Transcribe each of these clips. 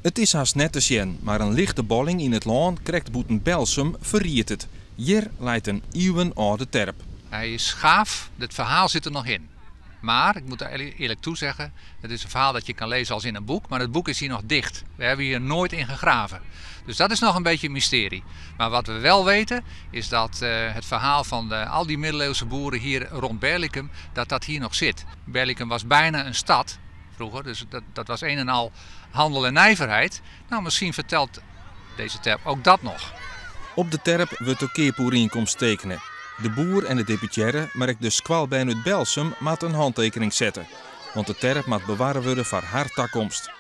Het is haast net te zien, maar een lichte bolling in het land krijgt boeten Belsum verriet het. Hier leidt een eeuwenoude terp. Hij is gaaf, het verhaal zit er nog in. Maar, ik moet er eerlijk toe zeggen, het is een verhaal dat je kan lezen als in een boek, maar het boek is hier nog dicht. We hebben hier nooit in gegraven. Dus dat is nog een beetje een mysterie. Maar wat we wel weten, is dat het verhaal van al die middeleeuwse boeren hier rond Berlicum, dat hier nog zit. Berlicum was bijna een stad vroeger, dus dat was een en al handel en nijverheid. Nou, misschien vertelt deze terp ook dat nog. Op de terp wordt de keerpoerinkomst tekenen. De boer en de deputaire, maar ook de squalbijn uit Belsum, maat een handtekening zetten. Want de terp moet bewaren worden voor haar toekomst.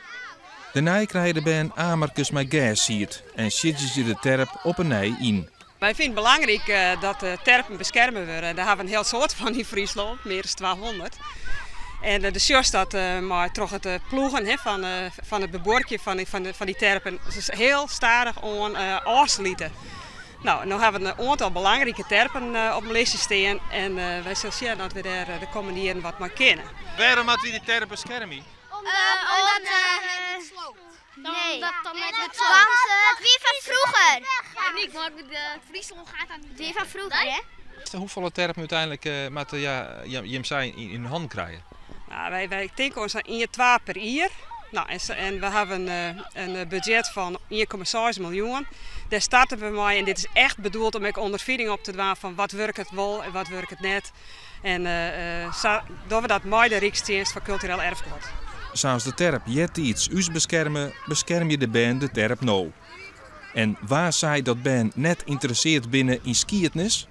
Daarna krijgen de band Amerkes met gas siert en zitten ze de terp op een nij in. Wij vinden het belangrijk dat de terpen beschermen worden. Daar hebben we een heel soort van in Friesland, meer dan 200. En de sjors dat maar toch het ploegen van het beboortje van die terpen is heel stadig afsluiten. Nou, nu hebben we een aantal belangrijke terpen op de lijstje staan en wij zullen zien dat we daar de komende jaren wat maar kennen. Waarom moeten we die terpen beschermen? Omdat het sloopt. Nee, het wie van vroeger. Ja, niet, maar Friesland gaat dan niet. Wie van vroeger, hè? Hoeveel terpen uiteindelijk moeten je zijn in hun hand krijgen? Nou, wij denken ons aan 1-2 per jaar. Nou, en we hebben een budget van 1,6 miljoen. Daar starten we mee en dit is echt bedoeld om ook ondervinding op te doen van wat werkt het wel en wat werkt het net. En doen we dat met de Rijksdienst voor Cultureel Erfgoed. Zoals de terp jet iets us beschermen, bescherm je de band de terp nou. En waar zij dat band net interesseert binnen in skiëtnis?